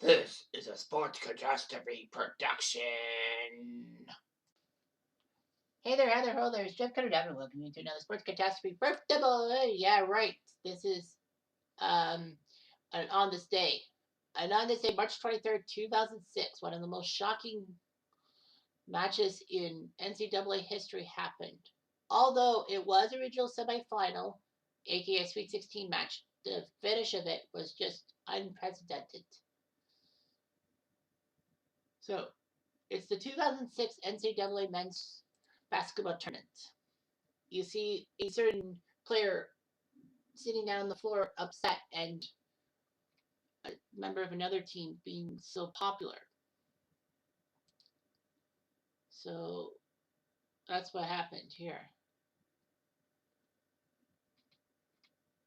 This is a sports catastrophe production. Hey there, Heather Ho, there's Jeff Cutter Devin. Welcome you to another sports catastrophe birthday boy. Yeah, right. This is um an on this day. And on this day, March 23rd, 2006, one of the most shocking matches in NCAA history happened. Although it was a regional semifinal, aka Sweet 16 match, the finish of it was just unprecedented. So it's the 2006 NCAA men's basketball tournament. You see a certain player sitting down on the floor upset and a member of another team being so popular. So that's what happened here.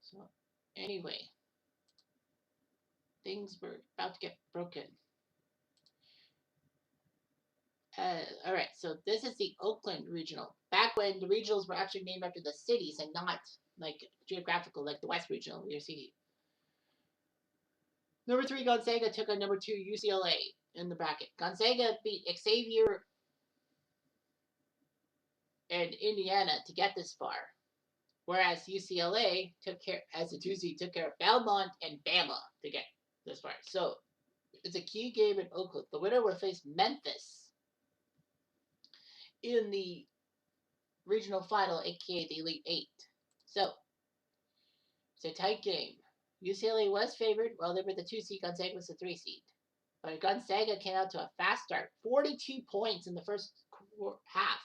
So anyway, things were about to get broken. All right, so this is the Oakland Regional. Back when the regionals were actually named after the cities and not like geographical, like the West Regional, you see. Number 3, Gonzaga took on number 2, UCLA in the bracket. Gonzaga beat Xavier and Indiana to get this far, whereas UCLA took care, as a doozy, took care of Belmont and Bama to get this far. So it's a key game in Oakland. The winner will face Memphis in the regional final, aka the Elite Eight. So it's a tight game. UCLA was favored, while they were the 2 seed. Gonzaga was the 3 seed. But Gonzaga came out to a fast start, 42 points in the first half.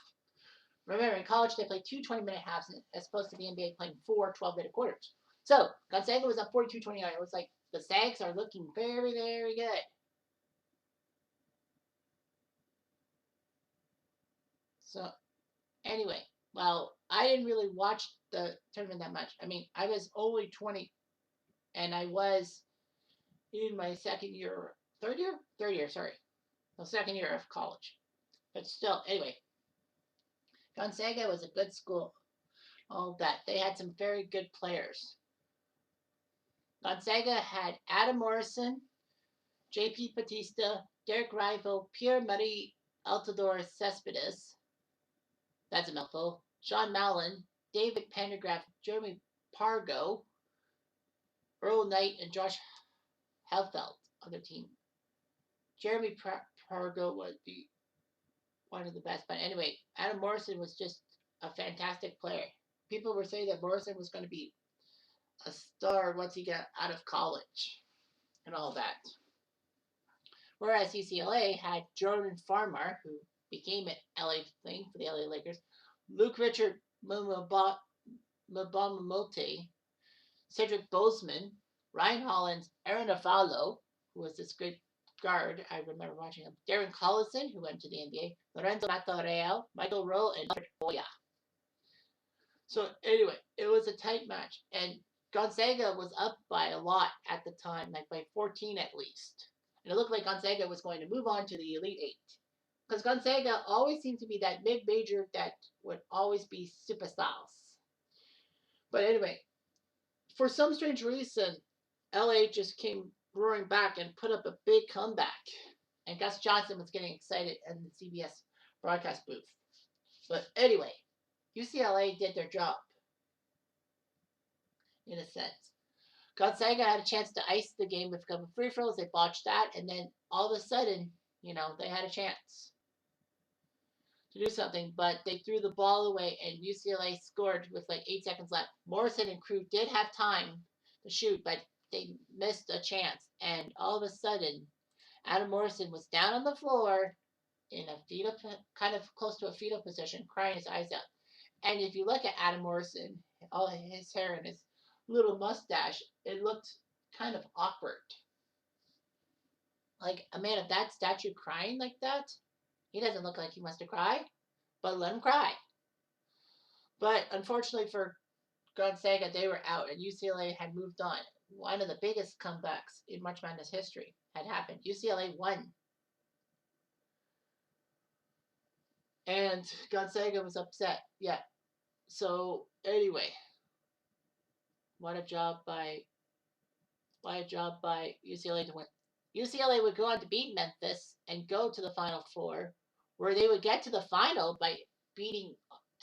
Remember, in college, they played 2 20-minute halves as opposed to the NBA playing 4 12-minute quarters. So Gonzaga was up 42-29. It was like the Zags are looking very, very good. So anyway, well, I didn't really watch the tournament that much. I mean, I was only 20, and I was in my third year, sorry, the second year of college. But still, anyway, Gonzaga was a good school. All that. They had some very good players. Gonzaga had Adam Morrison, J.P. Batista, Derek Rival, Pierre-Marie Altidore Cespedes, that's a mouthful, Sean Mallon, David Pendergraft, Jeremy Pargo, Earl Knight, and Josh Helfeld on their team. Jeremy Pargo would be one of the best, but anyway, Adam Morrison was just a fantastic player. People were saying that Morrison was going to be a star once he got out of college and all that. Whereas UCLA had Jordan Farmar, who became an LA thing for the LA Lakers, Luke Richard Mbamamote, Cedric Bozeman, Ryan Hollins, Aaron Afalo, who was this great guard, I remember watching him, Darren Collison, who went to the NBA, Lorenzo Mattarell, Michael Rowe, and Albert Boya. So anyway, it was a tight match, and Gonzaga was up by a lot at the time, like by 14 at least. And it looked like Gonzaga was going to move on to the Elite Eight. Because Gonzaga always seemed to be that mid-major that would always be superstars. But anyway, for some strange reason, LA just came roaring back and put up a big comeback. And Gus Johnson was getting excited in the CBS broadcast booth. But anyway, UCLA did their job, in a sense. Gonzaga had a chance to ice the game with a couple of free throws. They botched that, and then all of a sudden, they had a chance to do something, but they threw the ball away, and UCLA scored with like 8 seconds left. Morrison and crew did have time to shoot, but they missed a chance, and all of a sudden, Adam Morrison was down on the floor in a fetal, kind of close to a fetal position, crying his eyes out. And if you look at Adam Morrison, all his hair and his little mustache, it looked kind of awkward. Like a man of that stature crying like that, he doesn't look like he wants to cry, but let him cry. But unfortunately for Gonzaga, they were out, and UCLA had moved on. One of the biggest comebacks in March Madness history had happened. UCLA won. And Gonzaga was upset. Yeah. So anyway, what a job by UCLA to win. UCLA would go on to beat Memphis and go to the Final Four, where they would get to the final by beating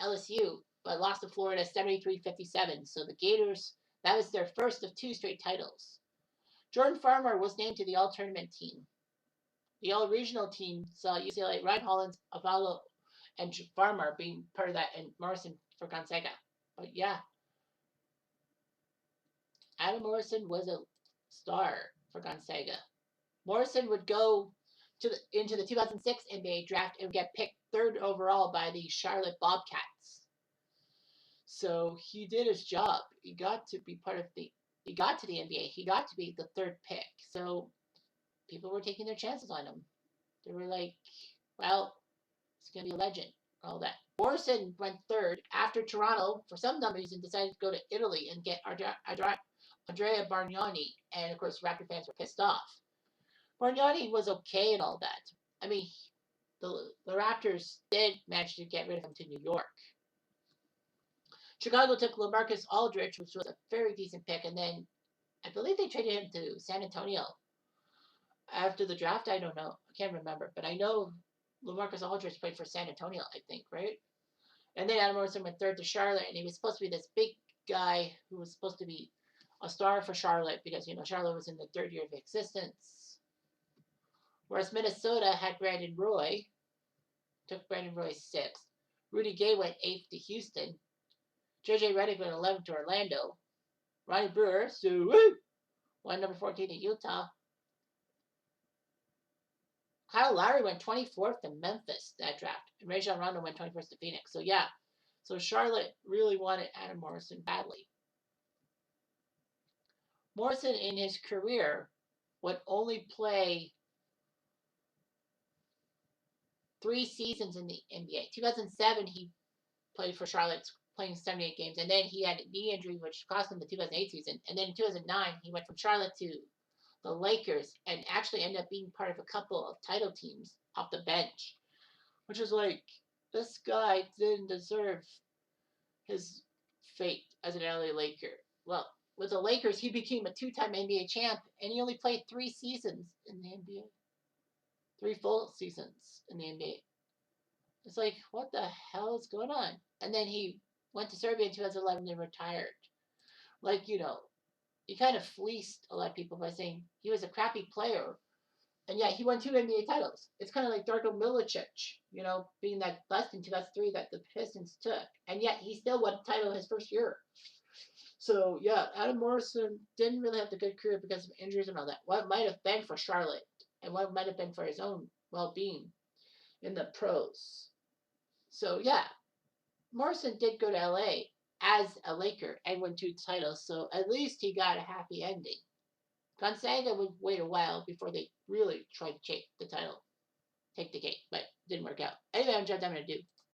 LSU, but lost to Florida 73-57. So the Gators, that was their first of two straight titles. Jordan Farmer was named to the All Tournament team. The All Regional team saw UCLA, Ryan Hollins, Avalo, and Farmer being part of that, and Morrison for Gonzaga. But yeah, Adam Morrison was a star for Gonzaga. Morrison would go into the 2006 NBA draft and get picked third overall by the Charlotte Bobcats. So he did his job. He got to be part of the. He got to the NBA. He got to be the third pick. So people were taking their chances on him. They were like, "Well, he's gonna be a legend." All that. Morrison went third after Toronto, for some dumb reason, decided to go to Italy and get Andrea Bargnani, and of course, Raptor fans were pissed off. Bargnani was okay and all that. I mean, the Raptors did manage to get rid of him to New York. Chicago took LaMarcus Aldridge, which was a very decent pick, and then I believe they traded him to San Antonio after the draft. I don't know. I can't remember, but I know LaMarcus Aldridge played for San Antonio, I think, right? And then Adam Morrison went third to Charlotte, and he was supposed to be this big guy who was supposed to be a star for Charlotte because, Charlotte was in the third year of existence. Whereas Minnesota had Brandon Roy, took Brandon Roy 6th. Rudy Gay went 8th to Houston. J.J. Redick went 11th to Orlando. Ronnie Brewer, won number 14 to Utah. Kyle Lowry went 24th to Memphis that draft. And Rajon Rondo went 21st to Phoenix. So, yeah. So, Charlotte really wanted Adam Morrison badly. Morrison, in his career, would only play 3 seasons in the NBA. 2007, he played for Charlotte, playing 78 games. And then he had a knee injury, which cost him the 2008 season. And then in 2009, he went from Charlotte to the Lakers and actually ended up being part of a couple of title teams off the bench, which is like, this guy didn't deserve his fate as an LA Laker. Well, with the Lakers, he became a 2-time NBA champ, and he only played 3 seasons in the NBA. 3 full seasons in the NBA. It's like, what the hell is going on? And then he went to Serbia in 2011 and retired. Like, he kind of fleeced a lot of people by saying he was a crappy player. And yet he won 2 NBA titles. It's kind of like Darko Milicic, being that bust in 2003 that the Pistons took. And yet he still won a title his first year. So, yeah, Adam Morrison didn't really have a good career because of injuries and all that. What might have been for Charlotte and what might have been for his own well-being in the pros. So, yeah, Morrison did go to LA as a Laker and won 2 titles, so at least he got a happy ending. Gonzaga would wait a while before they really tried to take the title, take the cake, but didn't work out. Anyway, I'm Jeff. I'm going to do